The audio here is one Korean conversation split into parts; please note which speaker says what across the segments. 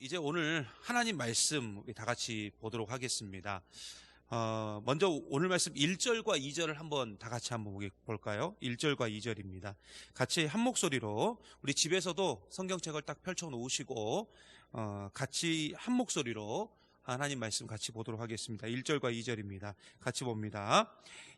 Speaker 1: 이제 오늘 하나님 말씀 우리 다 같이 보도록 하겠습니다. 먼저 오늘 말씀 1절과 2절을 다 같이 한번 볼까요? 1절과 2절입니다. 같이 한 목소리로 우리 집에서도 성경책을 딱 펼쳐 놓으시고 같이 한 목소리로 하나님 말씀 같이 보도록 하겠습니다. 1절과 2절입니다. 같이 봅니다.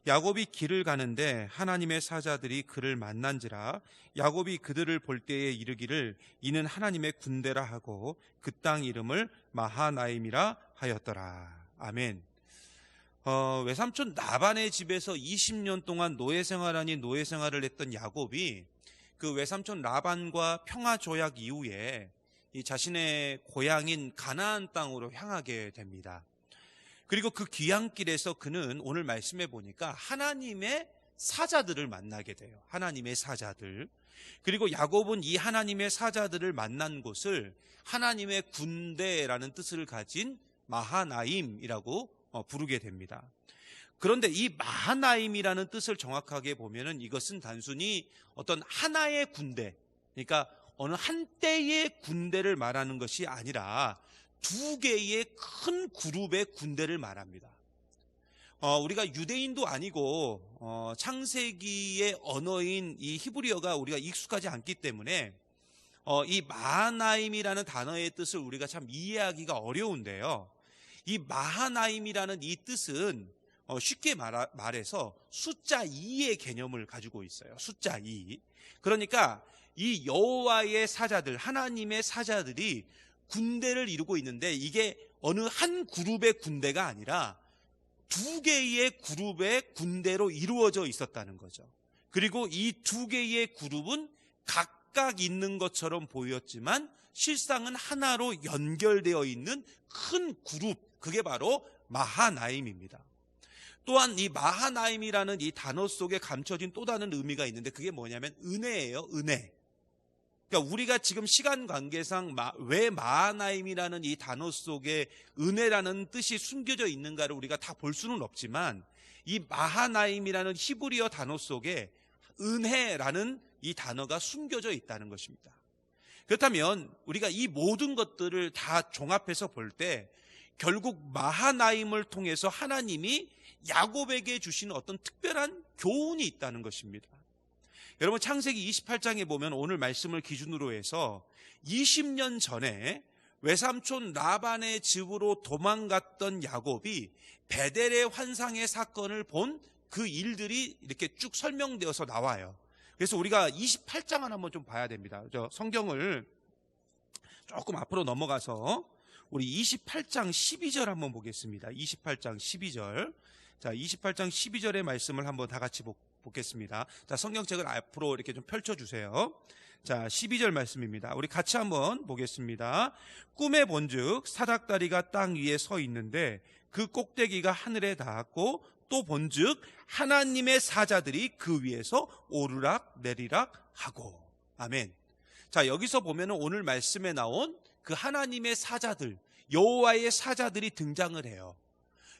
Speaker 1: 야곱이 길을 가는데 하나님의 사자들이 그를 만난지라. 야곱이 그들을 볼 때에 이르기를 이는 하나님의 군대라 하고 그 땅 이름을 마하나임이라 하였더라. 아멘. 외삼촌 라반의 집에서 20년 동안 노예 생활 아닌 노예 생활을 했던 야곱이 그 외삼촌 라반과 평화 조약 이후에 이 자신의 고향인 가나안 땅으로 향하게 됩니다. 그리고 그 귀향길에서 그는 오늘 말씀해 보니까 하나님의 사자들을 만나게 돼요. 하나님의 사자들. 그리고 야곱은 이 하나님의 사자들을 만난 곳을 하나님의 군대라는 뜻을 가진 마하나임이라고 부르게 됩니다. 그런데 이 마하나임이라는 뜻을 정확하게 보면은 이것은 단순히 어떤 하나의 군대, 그러니까 어느 한때의 군대를 말하는 것이 아니라 두 개의 큰 그룹의 군대를 말합니다. 우리가 유대인도 아니고 창세기의 언어인 이 히브리어가 우리가 익숙하지 않기 때문에 이 마하나임이라는 단어의 뜻을 우리가 참 이해하기가 어려운데요. 이 마하나임이라는 이 뜻은 쉽게 말해서 숫자 2의 개념을 가지고 있어요. 숫자 2. 그러니까 이 여호와의 사자들, 하나님의 사자들이 군대를 이루고 있는데 이게 어느 한 그룹의 군대가 아니라 두 개의 그룹의 군대로 이루어져 있었다는 거죠. 그리고 이 두 개의 그룹은 각각 있는 것처럼 보였지만 실상은 하나로 연결되어 있는 큰 그룹, 그게 바로 마하나임입니다. 또한 이 마하나임이라는 이 단어 속에 감춰진 또 다른 의미가 있는데 그게 뭐냐면 은혜예요. 은혜. 그러니까 우리가 지금 시간 관계상 왜 마하나임이라는 이 단어 속에 은혜라는 뜻이 숨겨져 있는가를 우리가 다 볼 수는 없지만 이 마하나임이라는 히브리어 단어 속에 은혜라는 이 단어가 숨겨져 있다는 것입니다. 그렇다면 우리가 이 모든 것들을 다 종합해서 볼 때 결국 마하나임을 통해서 하나님이 야곱에게 주시는 어떤 특별한 교훈이 있다는 것입니다. 여러분 창세기 28장에 보면 오늘 말씀을 기준으로 해서 20년 전에 외삼촌 라반의 집으로 도망갔던 야곱이 베델의 환상의 사건을 본 그 일들이 이렇게 쭉 설명되어서 나와요. 그래서 우리가 28장을 한번 좀 봐야 됩니다. 성경을 조금 앞으로 넘어가서 우리 28장 12절 한번 보겠습니다. 28장 12절. 자, 28장 12절의 말씀을 한번 다 같이 보겠습니다. 자, 성경책을 앞으로 이렇게 좀 펼쳐주세요. 자, 12절 말씀입니다. 우리 같이 한번 보겠습니다. 꿈에 본즉 사닥다리가 땅 위에 서 있는데 그 꼭대기가 하늘에 닿았고 또 본즉 하나님의 사자들이 그 위에서 오르락 내리락 하고. 아멘. 자, 여기서 보면은 오늘 말씀에 나온 그 하나님의 사자들, 여호와의 사자들이 등장을 해요.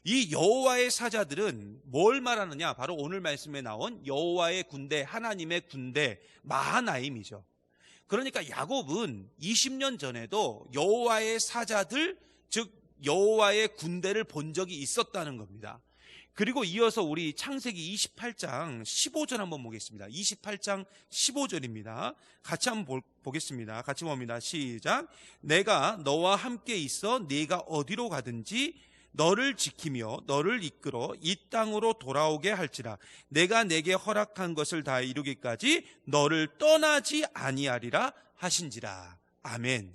Speaker 1: 이 여호와의 사자들은 뭘 말하느냐? 바로 오늘 말씀에 나온 여호와의 군대, 하나님의 군대, 마하나임이죠. 그러니까 야곱은 20년 전에도 여호와의 사자들, 즉 여호와의 군대를 본 적이 있었다는 겁니다. 그리고 이어서 우리 창세기 28장 15절 한번 보겠습니다. 28장 15절입니다. 같이 한번 보겠습니다. 같이 봅니다. 시작. 내가 너와 함께 있어 네가 어디로 가든지 너를 지키며 너를 이끌어 이 땅으로 돌아오게 할지라. 내가 내게 허락한 것을 다 이루기까지 너를 떠나지 아니하리라 하신지라. 아멘.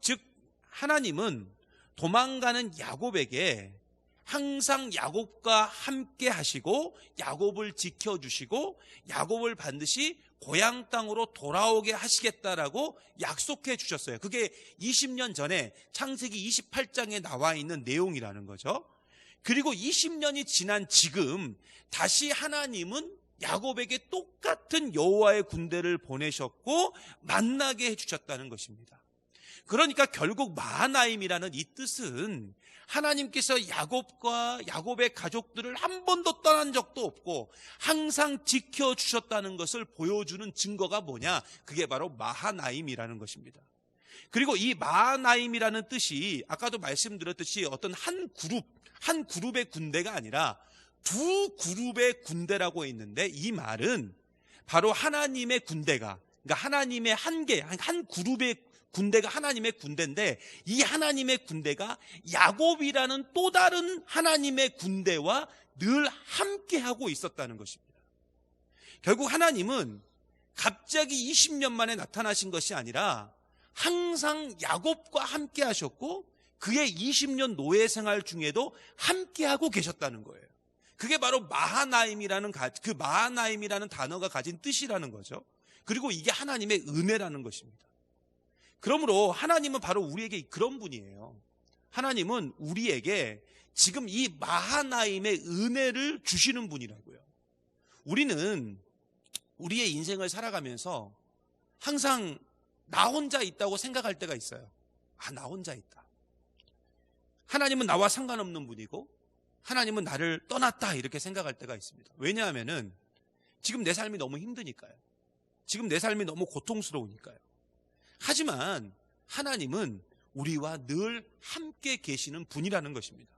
Speaker 1: 즉 하나님은 도망가는 야곱에게 항상 야곱과 함께 하시고 야곱을 지켜주시고 야곱을 반드시 고향 땅으로 돌아오게 하시겠다라고 약속해 주셨어요. 그게 20년 전에 창세기 28장에 나와 있는 내용이라는 거죠. 그리고 20년이 지난 지금 다시 하나님은 야곱에게 똑같은 여호와의 군대를 보내셨고 만나게 해주셨다는 것입니다. 그러니까 결국 마하나임이라는 이 뜻은 하나님께서 야곱과 야곱의 가족들을 한 번도 떠난 적도 없고 항상 지켜주셨다는 것을 보여주는 증거가 뭐냐? 그게 바로 마하나임이라는 것입니다. 그리고 이 마하나임이라는 뜻이 아까도 말씀드렸듯이 어떤 한 그룹의 군대가 아니라 두 그룹의 군대라고 했는데, 이 말은 바로 하나님의 군대가, 그러니까 하나님의 한 그룹의 군대가 하나님의 군대인데, 이 하나님의 군대가 야곱이라는 또 다른 하나님의 군대와 늘 함께하고 있었다는 것입니다. 결국 하나님은 갑자기 20년 만에 나타나신 것이 아니라 항상 야곱과 함께 하셨고 그의 20년 노예 생활 중에도 함께하고 계셨다는 거예요. 그게 바로 마하나임이라는 단어가 가진 뜻이라는 거죠. 그리고 이게 하나님의 은혜라는 것입니다. 그러므로 하나님은 바로 우리에게 그런 분이에요. 하나님은 우리에게 지금 이 마하나임의 은혜를 주시는 분이라고요. 우리는 우리의 인생을 살아가면서 항상 나 혼자 있다고 생각할 때가 있어요. 나 혼자 있다. 하나님은 나와 상관없는 분이고 하나님은 나를 떠났다, 이렇게 생각할 때가 있습니다. 왜냐하면은 지금 내 삶이 너무 힘드니까요. 지금 내 삶이 너무 고통스러우니까요. 하지만 하나님은 우리와 늘 함께 계시는 분이라는 것입니다.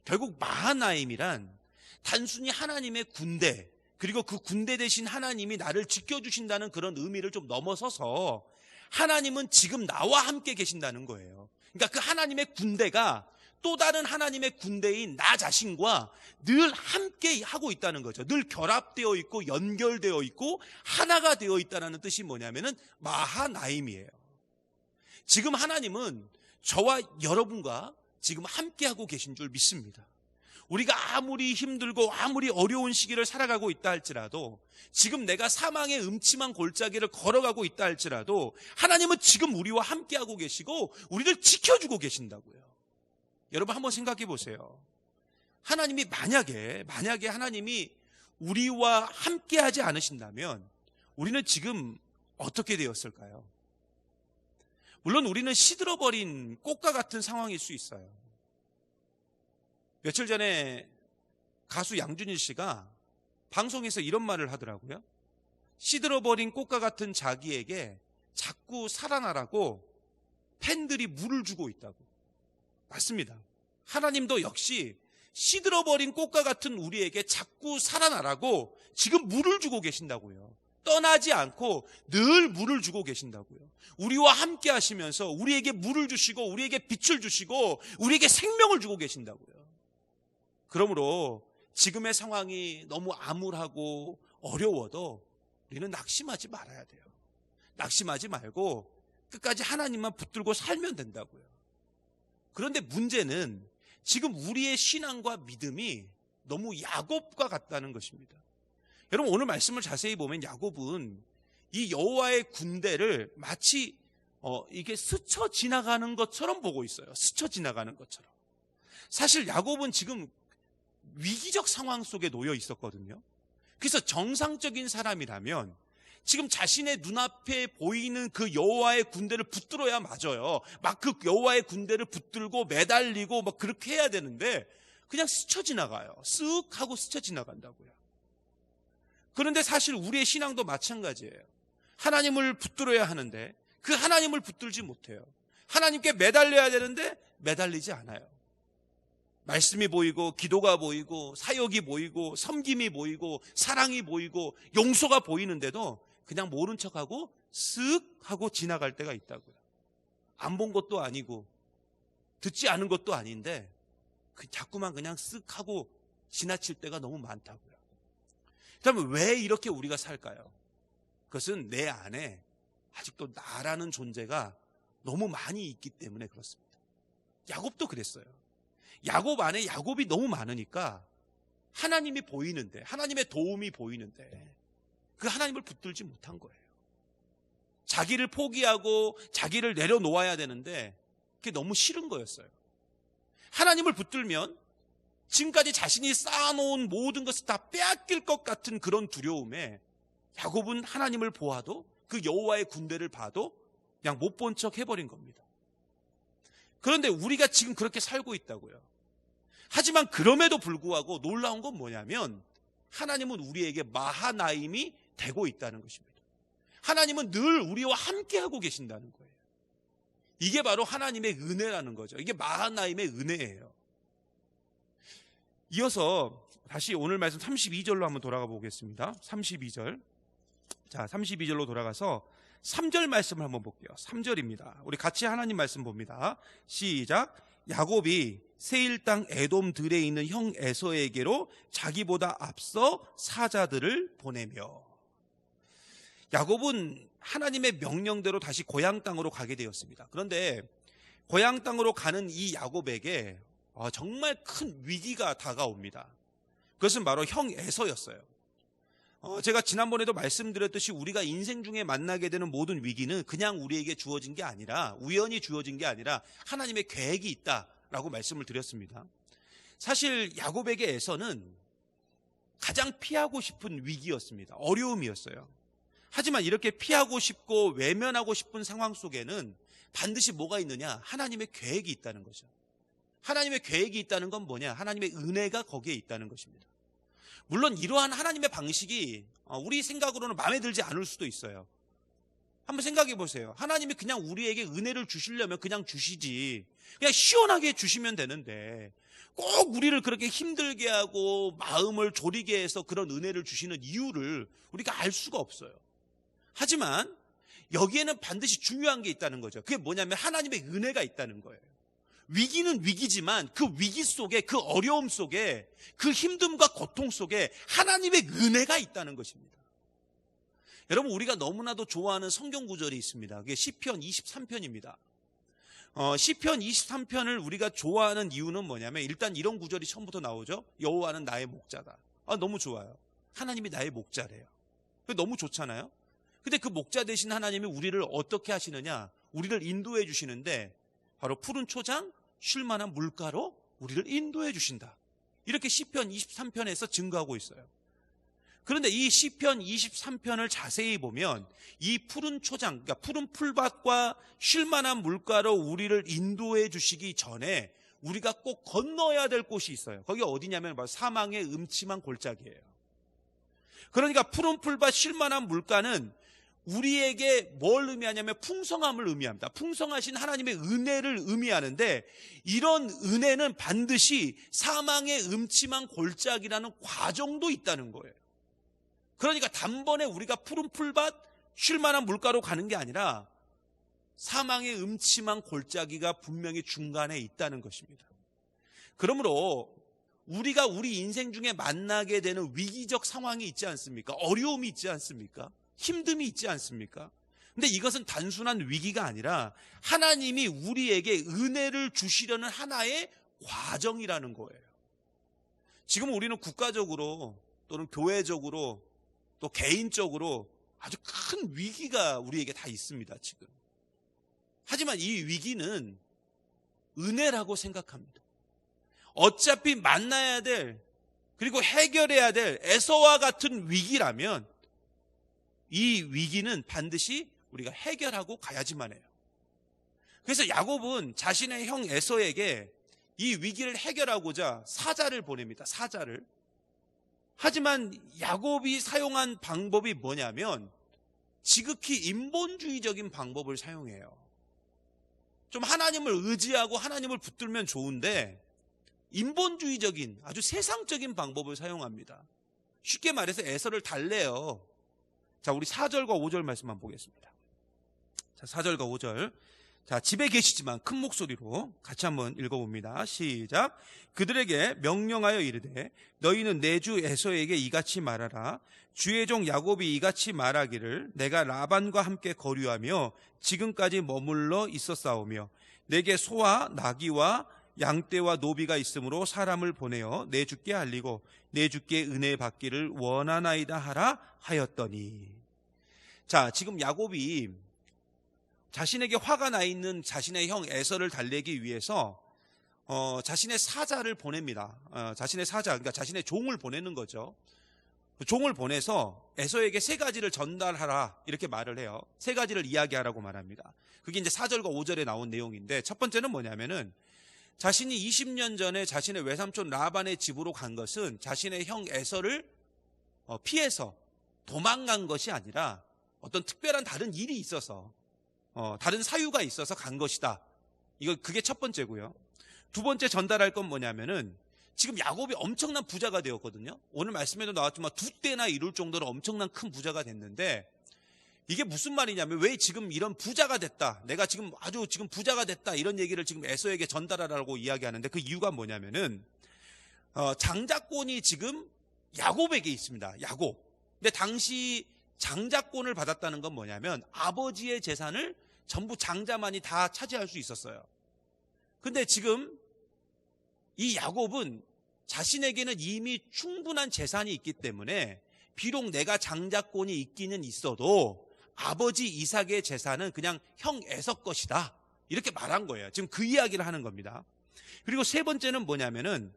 Speaker 1: 결국 마하나임이란 단순히 하나님의 군대, 그리고 그 군대 대신 하나님이 나를 지켜주신다는 그런 의미를 좀 넘어서서 하나님은 지금 나와 함께 계신다는 거예요. 그러니까 그 하나님의 군대가 또 다른 하나님의 군대인 나 자신과 늘 함께 하고 있다는 거죠. 늘 결합되어 있고 연결되어 있고 하나가 되어 있다는 뜻이 뭐냐면은 마하나임이에요. 지금 하나님은 저와 여러분과 지금 함께 하고 계신 줄 믿습니다. 우리가 아무리 힘들고 아무리 어려운 시기를 살아가고 있다 할지라도, 지금 내가 사망의 음침한 골짜기를 걸어가고 있다 할지라도 하나님은 지금 우리와 함께하고 계시고 우리를 지켜주고 계신다고요. 여러분 한번 생각해 보세요. 하나님이 만약에 하나님이 우리와 함께하지 않으신다면 우리는 지금 어떻게 되었을까요? 물론 우리는 시들어버린 꽃과 같은 상황일 수 있어요. 며칠 전에 가수 양준일 씨가 방송에서 이런 말을 하더라고요. 시들어버린 꽃과 같은 자기에게 자꾸 살아나라고 팬들이 물을 주고 있다고. 맞습니다. 하나님도 역시 시들어버린 꽃과 같은 우리에게 자꾸 살아나라고 지금 물을 주고 계신다고요. 떠나지 않고 늘 물을 주고 계신다고요. 우리와 함께 하시면서 우리에게 물을 주시고 우리에게 빛을 주시고 우리에게 생명을 주고 계신다고요. 그러므로 지금의 상황이 너무 암울하고 어려워도 우리는 낙심하지 말아야 돼요. 낙심하지 말고 끝까지 하나님만 붙들고 살면 된다고요. 그런데 문제는 지금 우리의 신앙과 믿음이 너무 야곱과 같다는 것입니다. 여러분 오늘 말씀을 자세히 보면 야곱은 이 여호와의 군대를 마치 이게 스쳐 지나가는 것처럼 보고 있어요. 스쳐 지나가는 것처럼. 사실 야곱은 지금 위기적 상황 속에 놓여 있었거든요. 그래서 정상적인 사람이라면 지금 자신의 눈앞에 보이는 그 여호와의 군대를 붙들어야 맞아요. 막 그 여호와의 군대를 붙들고 매달리고 막 그렇게 해야 되는데 그냥 스쳐 지나가요. 쓱 하고 스쳐 지나간다고요. 그런데 사실 우리의 신앙도 마찬가지예요. 하나님을 붙들어야 하는데 그 하나님을 붙들지 못해요. 하나님께 매달려야 되는데 매달리지 않아요. 말씀이 보이고 기도가 보이고 사역이 보이고 섬김이 보이고 사랑이 보이고 용서가 보이는데도 그냥 모른 척하고 쓱 하고 지나갈 때가 있다고요. 안 본 것도 아니고 듣지 않은 것도 아닌데 자꾸만 그냥 쓱 하고 지나칠 때가 너무 많다고요. 그러면 왜 이렇게 우리가 살까요? 그것은 내 안에 아직도 나라는 존재가 너무 많이 있기 때문에 그렇습니다. 야곱도 그랬어요. 야곱 안에 야곱이 너무 많으니까 하나님이 보이는데, 하나님의 도움이 보이는데 그 하나님을 붙들지 못한 거예요. 자기를 포기하고 자기를 내려놓아야 되는데 그게 너무 싫은 거였어요. 하나님을 붙들면 지금까지 자신이 쌓아놓은 모든 것을 다 빼앗길 것 같은 그런 두려움에 야곱은 하나님을 보아도 그 여호와의 군대를 봐도 그냥 못 본 척 해버린 겁니다. 그런데 우리가 지금 그렇게 살고 있다고요. 하지만 그럼에도 불구하고 놀라운 건 뭐냐면 하나님은 우리에게 마하나임이 되고 있다는 것입니다. 하나님은 늘 우리와 함께하고 계신다는 거예요. 이게 바로 하나님의 은혜라는 거죠. 이게 마하나임의 은혜예요. 이어서 다시 오늘 말씀 32절로 한번 돌아가 보겠습니다. 32절. 자, 32절로 돌아가서 3절 말씀을 한번 볼게요. 3절입니다. 우리 같이 하나님 말씀 봅니다. 시작. 야곱이 세일 땅 에돔 들에 있는 형 에서에게로 자기보다 앞서 사자들을 보내며. 야곱은 하나님의 명령대로 다시 고향 땅으로 가게 되었습니다. 그런데 고향 땅으로 가는 이 야곱에게 정말 큰 위기가 다가옵니다. 그것은 바로 형 에서였어요. 제가 지난번에도 말씀드렸듯이 우리가 인생 중에 만나게 되는 모든 위기는 그냥 우리에게 주어진 게 아니라, 우연히 주어진 게 아니라 하나님의 계획이 있다라고 말씀을 드렸습니다. 사실 야곱에게 에서는 가장 피하고 싶은 위기였습니다. 어려움이었어요. 하지만 이렇게 피하고 싶고 외면하고 싶은 상황 속에는 반드시 뭐가 있느냐? 하나님의 계획이 있다는 거죠. 하나님의 계획이 있다는 건 뭐냐? 하나님의 은혜가 거기에 있다는 것입니다. 물론 이러한 하나님의 방식이 우리 생각으로는 마음에 들지 않을 수도 있어요. 한번 생각해 보세요. 하나님이 그냥 우리에게 은혜를 주시려면 그냥 주시지, 그냥 시원하게 주시면 되는데 꼭 우리를 그렇게 힘들게 하고 마음을 졸이게 해서 그런 은혜를 주시는 이유를 우리가 알 수가 없어요. 하지만 여기에는 반드시 중요한 게 있다는 거죠. 그게 뭐냐면 하나님의 은혜가 있다는 거예요. 위기는 위기지만 그 위기 속에, 그 어려움 속에, 그 힘듦과 고통 속에 하나님의 은혜가 있다는 것입니다. 여러분, 우리가 너무나도 좋아하는 성경 구절이 있습니다. 그게 시편 23편입니다. 시편 23편을 우리가 좋아하는 이유는 뭐냐면 일단 이런 구절이 처음부터 나오죠. 여호와는 나의 목자다. 너무 좋아요. 하나님이 나의 목자래요. 너무 좋잖아요. 근데 그 목자 되신 하나님이 우리를 어떻게 하시느냐? 우리를 인도해 주시는데 바로 푸른 초장, 쉴만한 물가로 우리를 인도해 주신다. 이렇게 시편 23편에서 증거하고 있어요. 그런데 이 시편 23편을 자세히 보면 이 푸른 초장, 그러니까 푸른 풀밭과 쉴만한 물가로 우리를 인도해 주시기 전에 우리가 꼭 건너야 될 곳이 있어요. 거기가 어디냐면 바로 사망의 음침한 골짜기예요. 그러니까 푸른 풀밭, 쉴만한 물가는 우리에게 뭘 의미하냐면 풍성함을 의미합니다. 풍성하신 하나님의 은혜를 의미하는데, 이런 은혜는 반드시 사망의 음침한 골짜기라는 과정도 있다는 거예요. 그러니까 단번에 우리가 푸른 풀밭, 쉴만한 물가로 가는 게 아니라 사망의 음침한 골짜기가 분명히 중간에 있다는 것입니다. 그러므로 우리가 우리 인생 중에 만나게 되는 위기적 상황이 있지 않습니까? 어려움이 있지 않습니까? 힘듦이 있지 않습니까? 근데 이것은 단순한 위기가 아니라 하나님이 우리에게 은혜를 주시려는 하나의 과정이라는 거예요. 지금 우리는 국가적으로 또는 교회적으로 또 개인적으로 아주 큰 위기가 우리에게 다 있습니다, 지금. 하지만 이 위기는 은혜라고 생각합니다. 어차피 만나야 될, 그리고 해결해야 될 에서와 같은 위기라면 이 위기는 반드시 우리가 해결하고 가야지만 해요. 그래서 야곱은 자신의 형 에서에게 이 위기를 해결하고자 사자를 보냅니다. 사자를. 하지만 야곱이 사용한 방법이 뭐냐면 지극히 인본주의적인 방법을 사용해요. 좀 하나님을 의지하고 하나님을 붙들면 좋은데 인본주의적인, 아주 세상적인 방법을 사용합니다. 쉽게 말해서 에서를 달래요. 자, 우리 4절과 5절 말씀만 보겠습니다. 자, 4절과 5절. 자, 집에 계시지만 큰 목소리로 같이 한번 읽어봅니다. 시작. 그들에게 명령하여 이르되 너희는 내 주 에서에게 이같이 말하라. 주의 종 야곱이 이같이 말하기를 내가 라반과 함께 거류하며 지금까지 머물러 있었사오며 내게 소와 나귀와 양떼와 노비가 있으므로 사람을 보내어 내 주께 알리고 내 주께 은혜 받기를 원하나이다 하라 하였더니. 자, 지금 야곱이 자신에게 화가 나 있는 자신의 형 에서를 달래기 위해서 자신의 사자를 보냅니다. 자신의 사자, 그러니까 자신의 종을 보내는 거죠. 종을 보내서 에서에게 세 가지를 전달하라 이렇게 말을 해요. 세 가지를 이야기하라고 말합니다. 그게 이제 4절과 5절에 나온 내용인데, 첫 번째는 뭐냐면은 자신이 20년 전에 자신의 외삼촌 라반의 집으로 간 것은 자신의 형 에서를 피해서 도망간 것이 아니라 어떤 특별한 다른 일이 있어서 다른 사유가 있어서 간 것이다. 그게 첫 번째고요. 두 번째 전달할 건 뭐냐면은 지금 야곱이 엄청난 부자가 되었거든요. 오늘 말씀에도 나왔지만 2대나 이룰 정도로 엄청난 큰 부자가 됐는데, 이게 무슨 말이냐면 왜 지금 이런 부자가 됐다, 내가 지금 아주 지금 부자가 됐다, 이런 얘기를 지금 에서에게 전달하라고 이야기하는데, 그 이유가 뭐냐면은 장자권이 지금 야곱에게 있습니다. 야곱. 근데 당시 장자권을 받았다는 건 뭐냐면 아버지의 재산을 전부 장자만이 다 차지할 수 있었어요. 근데 지금 이 야곱은 자신에게는 이미 충분한 재산이 있기 때문에 비록 내가 장자권이 있기는 있어도 아버지 이삭의 재산은 그냥 형 에서 것이다, 이렇게 말한 거예요. 지금 그 이야기를 하는 겁니다. 그리고 세 번째는 뭐냐면은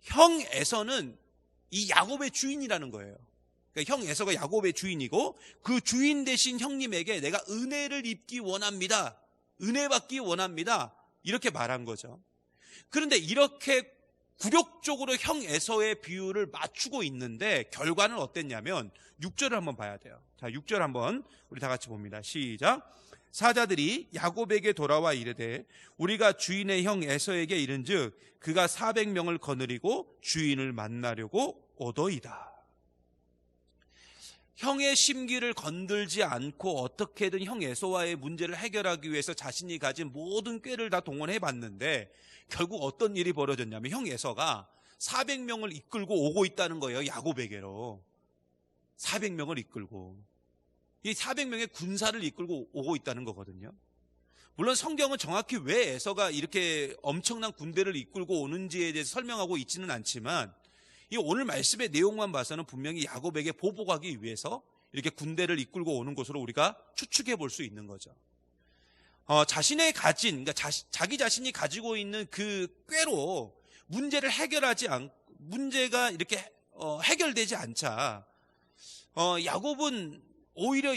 Speaker 1: 형 에서는 이 야곱의 주인이라는 거예요. 그러니까 형 에서가 야곱의 주인이고 그 주인 대신 형님에게 내가 은혜를 입기 원합니다, 은혜 받기 원합니다, 이렇게 말한 거죠. 그런데 이렇게 굴욕적으로 형 에서의 비율을 맞추고 있는데 결과는 어땠냐면 6절을 한번 봐야 돼요. 자, 6절 한번 우리 다 같이 봅니다. 시작. 사자들이 야곱에게 돌아와 이르되 우리가 주인의 형 에서에게 이른즉 그가 400명을 거느리고 주인을 만나려고 오더이다. 형의 심기를 건들지 않고 어떻게든 형 에서와의 문제를 해결하기 위해서 자신이 가진 모든 꾀를 다 동원해 봤는데 결국 어떤 일이 벌어졌냐면 형 에서가 400명을 이끌고 오고 있다는 거예요. 야곱에게로 400명을 이끌고, 이 400명의 군사를 이끌고 오고 있다는 거거든요. 물론 성경은 정확히 왜 에서가 이렇게 엄청난 군대를 이끌고 오는지에 대해서 설명하고 있지는 않지만 이 오늘 말씀의 내용만 봐서는 분명히 야곱에게 보복하기 위해서 이렇게 군대를 이끌고 오는 것으로 우리가 추측해 볼 수 있는 거죠. 자신의 가진, 그러니까 자기 자신이 가지고 있는 그 꾀로 문제를 해결하지 않고 문제가 이렇게 해결되지 않자 야곱은 오히려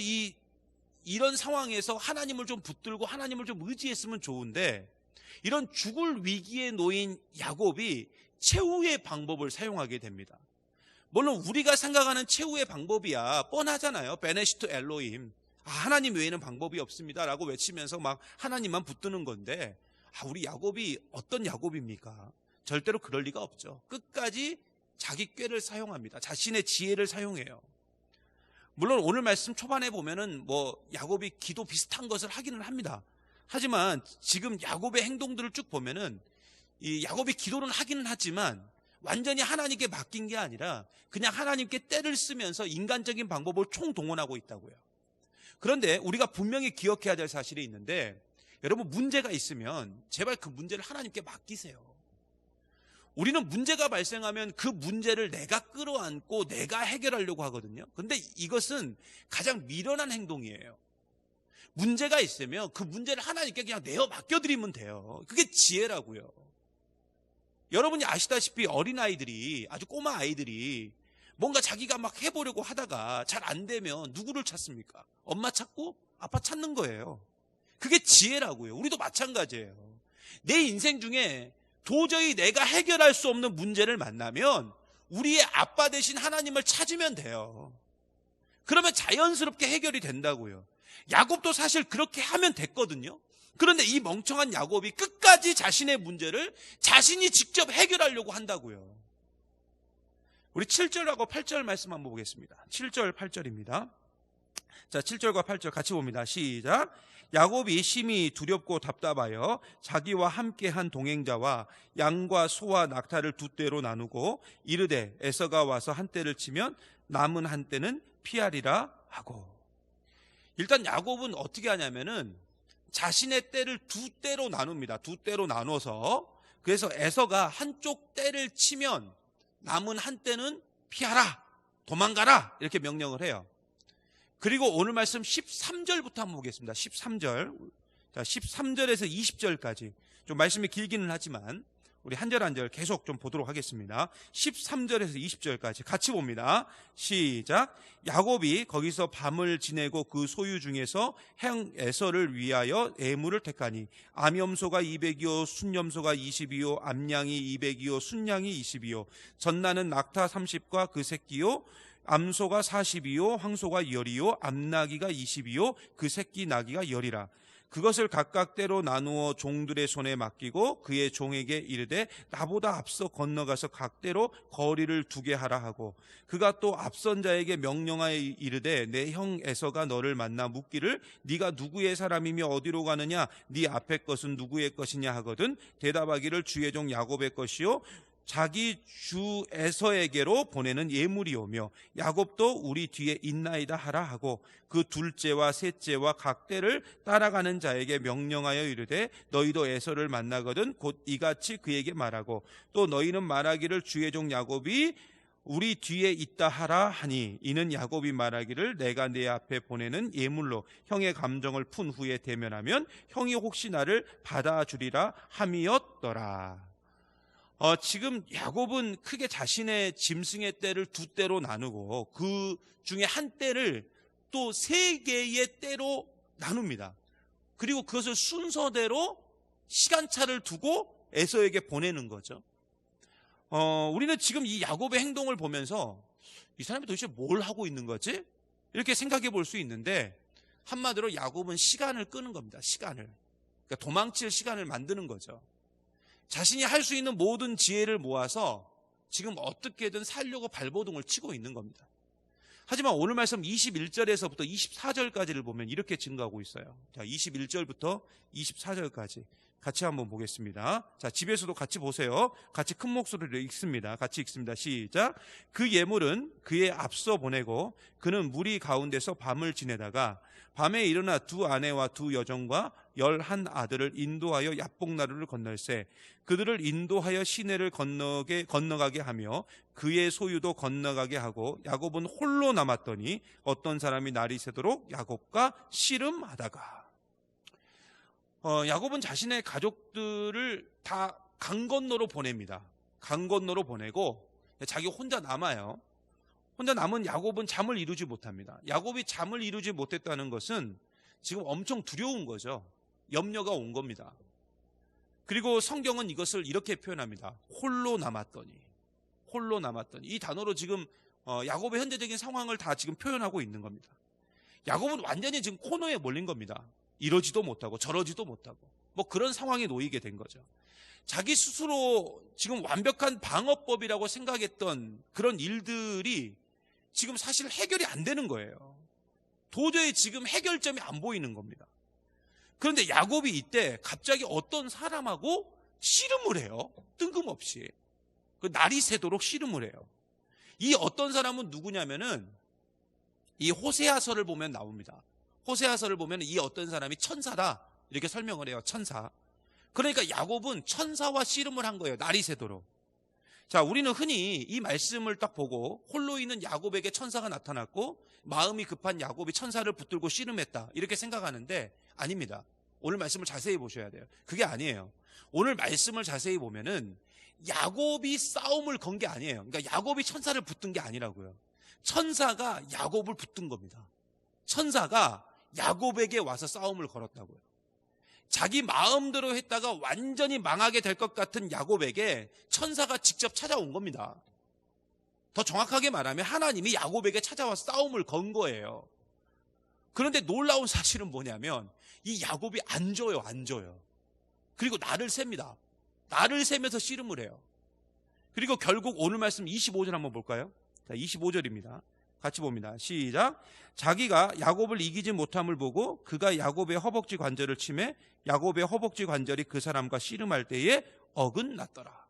Speaker 1: 이런 상황에서 하나님을 좀 붙들고 하나님을 좀 의지했으면 좋은데, 이런 죽을 위기에 놓인 야곱이 최후의 방법을 사용하게 됩니다. 물론 우리가 생각하는 최후의 방법이야 뻔하잖아요. 베네시트 엘로힘, 하나님 외에는 방법이 없습니다 라고 외치면서 막 하나님만 붙드는 건데, 우리 야곱이 어떤 야곱입니까? 절대로 그럴 리가 없죠. 끝까지 자기 꾀를 사용합니다. 자신의 지혜를 사용해요. 물론 오늘 말씀 초반에 보면은 야곱이 기도 비슷한 것을 하기는 합니다. 하지만 지금 야곱의 행동들을 쭉 보면은 이 야곱이 기도는 하기는 하지만 완전히 하나님께 맡긴 게 아니라 그냥 하나님께 때를 쓰면서 인간적인 방법을 총동원하고 있다고요. 그런데 우리가 분명히 기억해야 될 사실이 있는데, 여러분 문제가 있으면 제발 그 문제를 하나님께 맡기세요. 우리는 문제가 발생하면 그 문제를 내가 끌어안고 내가 해결하려고 하거든요. 그런데 이것은 가장 미련한 행동이에요. 문제가 있으면 그 문제를 하나님께 그냥 내어 맡겨드리면 돼요. 그게 지혜라고요. 여러분이 아시다시피 어린아이들이, 아주 꼬마 아이들이 뭔가 자기가 막 해보려고 하다가 잘 안 되면 누구를 찾습니까? 엄마 찾고 아빠 찾는 거예요. 그게 지혜라고요. 우리도 마찬가지예요. 내 인생 중에 도저히 내가 해결할 수 없는 문제를 만나면 우리의 아빠 대신 하나님을 찾으면 돼요. 그러면 자연스럽게 해결이 된다고요. 야곱도 사실 그렇게 하면 됐거든요. 그런데 이 멍청한 야곱이 끝까지 자신의 문제를 자신이 직접 해결하려고 한다고요. 우리 7절하고 8절 말씀 한번 보겠습니다. 7절 8절입니다. 자, 7절과 8절 같이 봅니다. 시작. 야곱이 심히 두렵고 답답하여 자기와 함께한 동행자와 양과 소와 낙타를 두 떼로 나누고 이르되 에서가 와서 한 떼를 치면 남은 한 떼는 피하리라 하고. 일단 야곱은 어떻게 하냐면은 자신의 떼를 두 떼로 나눕니다. 두 떼로 나눠서, 그래서 에서가 한쪽 떼를 치면 남은 한 떼는 피하라, 도망가라, 이렇게 명령을 해요. 그리고 오늘 말씀 13절부터 한번 보겠습니다. 13절. 자, 13절에서 20절까지. 좀 말씀이 길기는 하지만 우리 한 절 한 절 계속 좀 보도록 하겠습니다. 13절에서 20절까지 같이 봅니다. 시작. 야곱이 거기서 밤을 지내고 그 소유 중에서 형 에서를 위하여 애물을 택하니 암염소가 200이요 순염소가 20이요 암양이 200이요 순양이 20이요 전나는 낙타 30과 그 새끼요 암소가 40이요 황소가 10이요 암나귀가 20이요 그 새끼 나귀가 10이라. 그것을 각각 때로 나누어 종들의 손에 맡기고 그의 종에게 이르되 나보다 앞서 건너가서 각대로 거리를 두게 하라 하고, 그가 또 앞선 자에게 명령하여 이르되 내 형 에서가 너를 만나 묻기를 네가 누구의 사람이며 어디로 가느냐, 네 앞에 것은 누구의 것이냐 하거든 대답하기를 주의 종 야곱의 것이요 자기 주 에서에게로 보내는 예물이오며 야곱도 우리 뒤에 있나이다 하라 하고, 그 둘째와 셋째와 각 때를 따라가는 자에게 명령하여 이르되 너희도 에서를 만나거든 곧 이같이 그에게 말하고, 또 너희는 말하기를 주의 종 야곱이 우리 뒤에 있다 하라 하니, 이는 야곱이 말하기를 내가 내 앞에 보내는 예물로 형의 감정을 푼 후에 대면하면 형이 혹시 나를 받아주리라 함이었더라. 지금 야곱은 크게 자신의 짐승의 떼를 두 떼로 나누고 그 중에 한 떼를 또 세 개의 떼로 나눕니다. 그리고 그것을 순서대로 시간차를 두고 에서에게 보내는 거죠. 우리는 지금 이 야곱의 행동을 보면서 이 사람이 도대체 뭘 하고 있는 거지? 이렇게 생각해 볼 수 있는데, 한마디로 야곱은 시간을 끄는 겁니다. 시간을. 그러니까 도망칠 시간을 만드는 거죠. 자신이 할 수 있는 모든 지혜를 모아서 지금 어떻게든 살려고 발버둥을 치고 있는 겁니다. 하지만 오늘 말씀 21절에서부터 24절까지를 보면 이렇게 증거하고 있어요. 자, 21절부터 24절까지 같이 한번 보겠습니다. 자, 집에서도 같이 보세요. 같이 큰 목소리로 읽습니다. 같이 읽습니다. 시작. 그 예물은 그의 앞서 보내고 그는 무리 가운데서 밤을 지내다가 밤에 일어나 두 아내와 두 여종과 11 아들을 인도하여 야복나루를 건널세 그들을 인도하여 시내를 건너가게 하며 그의 소유도 건너가게 하고, 야곱은 홀로 남았더니 어떤 사람이 날이 새도록 야곱과 씨름하다가. 야곱은 자신의 가족들을 다 강 건너로 보냅니다. 강 건너로 보내고 자기 혼자 남아요. 혼자 남은 야곱은 잠을 이루지 못합니다. 야곱이 잠을 이루지 못했다는 것은 지금 엄청 두려운 거죠. 염려가 온 겁니다. 그리고 성경은 이것을 이렇게 표현합니다. 홀로 남았더니. 홀로 남았더니. 이 단어로 지금 야곱의 현재적인 상황을 다 지금 표현하고 있는 겁니다. 야곱은 완전히 지금 코너에 몰린 겁니다. 이러지도 못하고 저러지도 못하고 뭐 그런 상황에 놓이게 된 거죠. 자기 스스로 지금 완벽한 방어법이라고 생각했던 그런 일들이 지금 사실 해결이 안 되는 거예요. 도저히 지금 해결점이 안 보이는 겁니다. 그런데 야곱이 이때 갑자기 어떤 사람하고 씨름을 해요. 뜬금없이. 그 날이 새도록 씨름을 해요. 이 어떤 사람은 누구냐면은 이 호세아서를 보면 나옵니다. 호세아서를 보면 이 어떤 사람이 천사다 이렇게 설명을 해요. 천사. 그러니까 야곱은 천사와 씨름을 한 거예요. 날이 새도록. 자, 우리는 흔히 이 말씀을 딱 보고 홀로 있는 야곱에게 천사가 나타났고 마음이 급한 야곱이 천사를 붙들고 씨름했다 이렇게 생각하는데 아닙니다. 오늘 말씀을 자세히 보셔야 돼요. 그게 아니에요. 오늘 말씀을 자세히 보면은 야곱이 싸움을 건 게 아니에요. 그러니까 야곱이 천사를 붙든 게 아니라고요. 천사가 야곱을 붙든 겁니다. 천사가 야곱에게 와서 싸움을 걸었다고요. 자기 마음대로 했다가 완전히 망하게 될 것 같은 야곱에게 천사가 직접 찾아온 겁니다. 더 정확하게 말하면 하나님이 야곱에게 찾아와서 싸움을 건 거예요. 그런데 놀라운 사실은 뭐냐면 이 야곱이 안 져요. 안 져요. 그리고 날을 셉니다. 날을 세면서 씨름을 해요. 그리고 결국 오늘 말씀 25절 한번 볼까요? 자, 25절입니다. 같이 봅니다. 시작. 자기가 야곱을 이기지 못함을 보고 그가 야곱의 허벅지 관절을 치매 야곱의 허벅지 관절이 그 사람과 씨름할 때에 어긋났더라.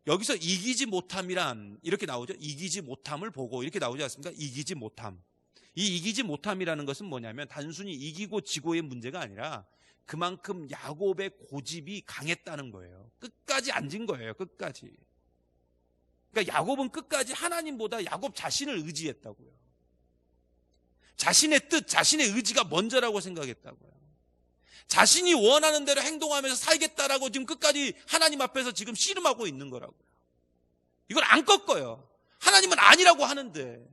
Speaker 1: 여기서 이기지 못함이란 이렇게 나오죠. 이기지 못함을 보고 이렇게 나오지 않습니까? 이기지 못함. 이 이기지 못함이라는 것은 뭐냐면 단순히 이기고 지고의 문제가 아니라 그만큼 야곱의 고집이 강했다는 거예요. 끝까지 안 진 거예요. 끝까지. 그러니까 야곱은 끝까지 하나님보다 야곱 자신을 의지했다고요. 자신의 뜻, 자신의 의지가 먼저라고 생각했다고요. 자신이 원하는 대로 행동하면서 살겠다라고 지금 끝까지 하나님 앞에서 지금 씨름하고 있는 거라고요. 이걸 안 꺾어요. 하나님은 아니라고 하는데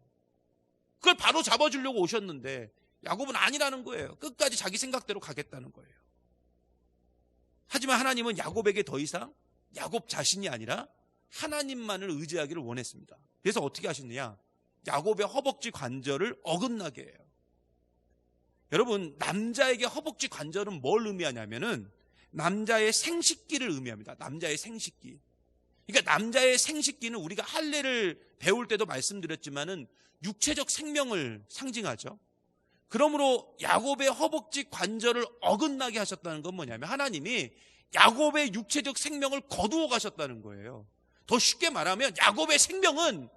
Speaker 1: 그걸 바로 잡아주려고 오셨는데 야곱은 아니라는 거예요. 끝까지 자기 생각대로 가겠다는 거예요. 하지만 하나님은 야곱에게 더 이상 야곱 자신이 아니라 하나님만을 의지하기를 원했습니다. 그래서 어떻게 하셨느냐? 야곱의 허벅지 관절을 어긋나게 해요. 여러분, 남자에게 허벅지 관절은 뭘 의미하냐면은 남자의 생식기를 의미합니다. 남자의 생식기. 그러니까 남자의 생식기는 우리가 할례를 배울 때도 말씀드렸지만은 육체적 생명을 상징하죠. 그러므로 야곱의 허벅지 관절을 어긋나게 하셨다는 건 뭐냐면 하나님이 야곱의 육체적 생명을 거두어 가셨다는 거예요. 더 쉽게 말하면 야곱의 생명은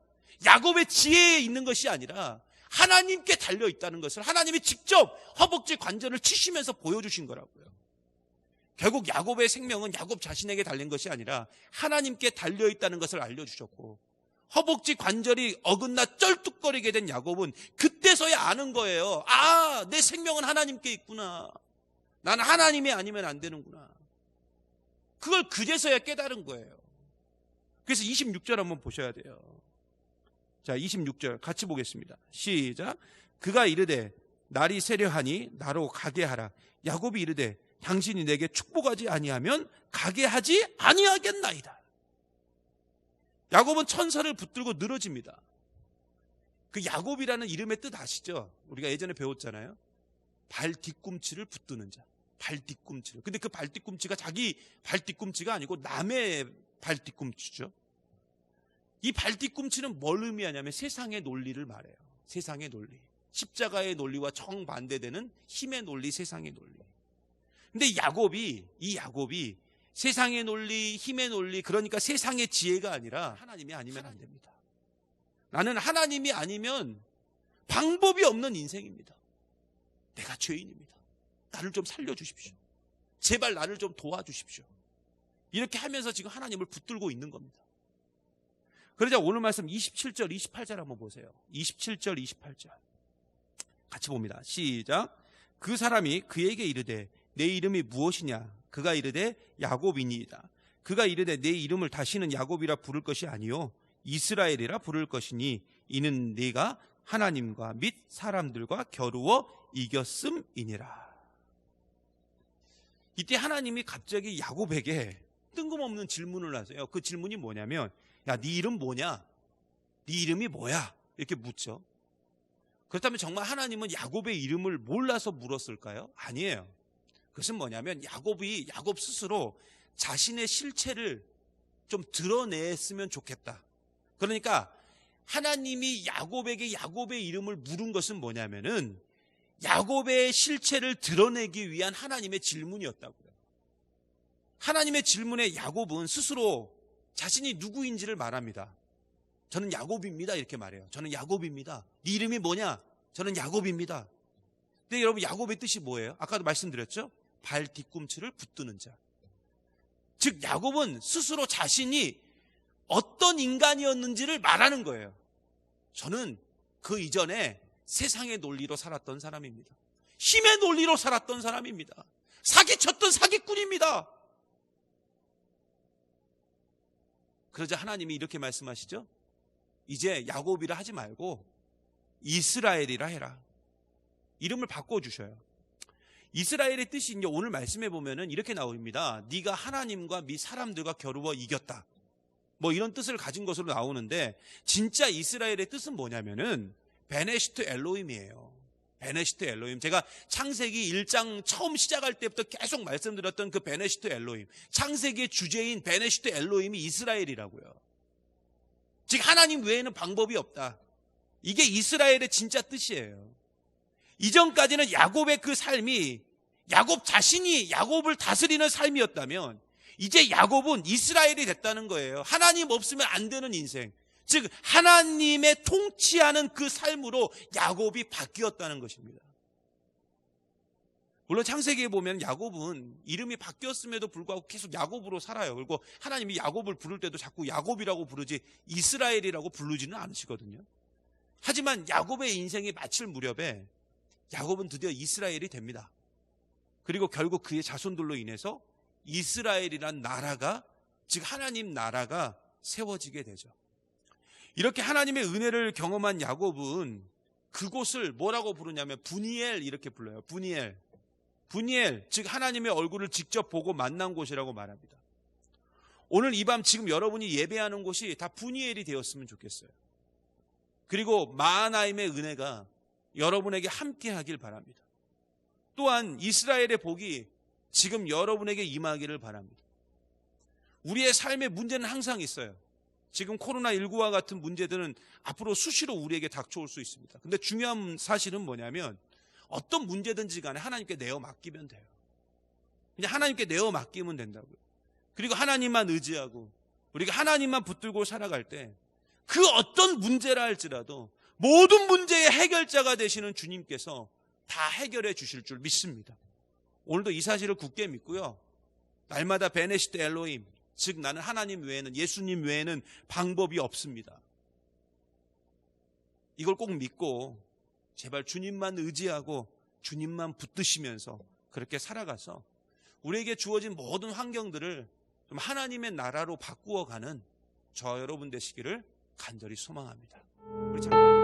Speaker 1: 야곱의 지혜에 있는 것이 아니라 하나님께 달려 있다는 것을 하나님이 직접 허벅지 관절을 치시면서 보여주신 거라고요. 결국 야곱의 생명은 야곱 자신에게 달린 것이 아니라 하나님께 달려 있다는 것을 알려주셨고, 허벅지 관절이 어긋나 쩔뚝거리게 된 야곱은 그때서야 아는 거예요. 아, 내 생명은 하나님께 있구나. 나는 하나님이 아니면 안 되는구나. 그걸 그제서야 깨달은 거예요. 그래서 26절 한번 보셔야 돼요. 자, 26절 같이 보겠습니다. 시작. 그가 이르되 날이 세려하니 나로 가게 하라. 야곱이 이르되 당신이 내게 축복하지 아니하면 가게 하지 아니하겠나이다. 야곱은 천사를 붙들고 늘어집니다. 그 야곱이라는 이름의 뜻 아시죠? 우리가 예전에 배웠잖아요. 발 뒤꿈치를 붙드는 자. 발 뒤꿈치를. 근데 그 발 뒤꿈치가 자기 발 뒤꿈치가 아니고 남의 발 뒤꿈치죠. 이 발 뒤꿈치는 뭘 의미하냐면 세상의 논리를 말해요. 세상의 논리. 십자가의 논리와 정반대되는 힘의 논리, 세상의 논리. 근데 이 야곱이 세상의 논리, 힘의 논리, 그러니까 세상의 지혜가 아니라 하나님이 아니면 안 됩니다. 나는 하나님이 아니면 방법이 없는 인생입니다. 내가 죄인입니다. 나를 좀 살려주십시오. 제발 나를 좀 도와주십시오. 이렇게 하면서 지금 하나님을 붙들고 있는 겁니다. 그러자 오늘 말씀 27절, 28절 한번 보세요. 27절, 28절. 같이 봅니다. 시작. 그 사람이 그에게 이르되 내 이름이 무엇이냐? 그가 이르되 야곱이니이다. 그가 이르되 내 이름을 다시는 야곱이라 부를 것이 아니요 이스라엘이라 부를 것이니 이는 네가 하나님과 및 사람들과 겨루어 이겼음이니라. 이때 하나님이 갑자기 야곱에게 뜬금없는 질문을 하세요. 그 질문이 뭐냐면, 야, 네 이름 뭐냐? 네 이름이 뭐야? 이렇게 묻죠. 그렇다면 정말 하나님은 야곱의 이름을 몰라서 물었을까요? 아니에요. 그것은 뭐냐면 야곱 스스로 자신의 실체를 좀 드러냈으면 좋겠다. 그러니까 하나님이 야곱에게 야곱의 이름을 물은 것은 뭐냐면은 야곱의 실체를 드러내기 위한 하나님의 질문이었다고요. 하나님의 질문에 야곱은 스스로 자신이 누구인지를 말합니다. 저는 야곱입니다. 이렇게 말해요. 저는 야곱입니다. 네 이름이 뭐냐? 저는 야곱입니다. 근데 여러분, 야곱의 뜻이 뭐예요? 아까도 말씀드렸죠? 발 뒤꿈치를 붙드는 자. 즉 야곱은 스스로 자신이 어떤 인간이었는지를 말하는 거예요. 저는 그 이전에 세상의 논리로 살았던 사람입니다. 힘의 논리로 살았던 사람입니다. 사기쳤던 사기꾼입니다. 그러자 하나님이 이렇게 말씀하시죠. 이제 야곱이라 하지 말고 이스라엘이라 해라. 이름을 바꿔주셔요. 이스라엘의 뜻이 이제 오늘 말씀해 보면은 이렇게 나옵니다. 네가 하나님과 미 사람들과 겨루어 이겼다. 뭐 이런 뜻을 가진 것으로 나오는데, 진짜 이스라엘의 뜻은 뭐냐면은 베네시트 엘로힘이에요. 베네시트 엘로힘. 제가 창세기 1장 처음 시작할 때부터 계속 말씀드렸던 그 베네시트 엘로힘. 창세기의 주제인 베네시트 엘로힘이 이스라엘이라고요. 즉 하나님 외에는 방법이 없다. 이게 이스라엘의 진짜 뜻이에요. 이전까지는 야곱의 그 삶이 야곱 자신이 야곱을 다스리는 삶이었다면, 이제 야곱은 이스라엘이 됐다는 거예요. 하나님 없으면 안 되는 인생. 즉 하나님의 통치하는 그 삶으로 야곱이 바뀌었다는 것입니다. 물론 창세기에 보면 야곱은 이름이 바뀌었음에도 불구하고 계속 야곱으로 살아요. 그리고 하나님이 야곱을 부를 때도 자꾸 야곱이라고 부르지 이스라엘이라고 부르지는 않으시거든요. 하지만 야곱의 인생이 마칠 무렵에 야곱은 드디어 이스라엘이 됩니다. 그리고 결국 그의 자손들로 인해서 이스라엘이란 나라가, 즉 하나님 나라가 세워지게 되죠. 이렇게 하나님의 은혜를 경험한 야곱은 그곳을 뭐라고 부르냐면 브니엘 이렇게 불러요. 브니엘. 브니엘, 즉 하나님의 얼굴을 직접 보고 만난 곳이라고 말합니다. 오늘 이 밤 지금 여러분이 예배하는 곳이 다 브니엘이 되었으면 좋겠어요. 그리고 마하나임의 은혜가 여러분에게 함께 하길 바랍니다. 또한 이스라엘의 복이 지금 여러분에게 임하기를 바랍니다. 우리의 삶의 문제는 항상 있어요. 지금 코로나19와 같은 문제들은 앞으로 수시로 우리에게 닥쳐올 수 있습니다. 근데 중요한 사실은 뭐냐면 어떤 문제든지 간에 하나님께 내어 맡기면 돼요. 그냥 하나님께 내어 맡기면 된다고요. 그리고 하나님만 의지하고 우리가 하나님만 붙들고 살아갈 때 그 어떤 문제라 할지라도 모든 문제의 해결자가 되시는 주님께서 다 해결해 주실 줄 믿습니다. 오늘도 이 사실을 굳게 믿고요. 날마다 베네시트 엘로힘, 즉 나는 하나님 외에는, 예수님 외에는 방법이 없습니다. 이걸 꼭 믿고 제발 주님만 의지하고 주님만 붙드시면서 그렇게 살아가서 우리에게 주어진 모든 환경들을 좀 하나님의 나라로 바꾸어가는 저 여러분 되시기를 간절히 소망합니다. 우리 잠깐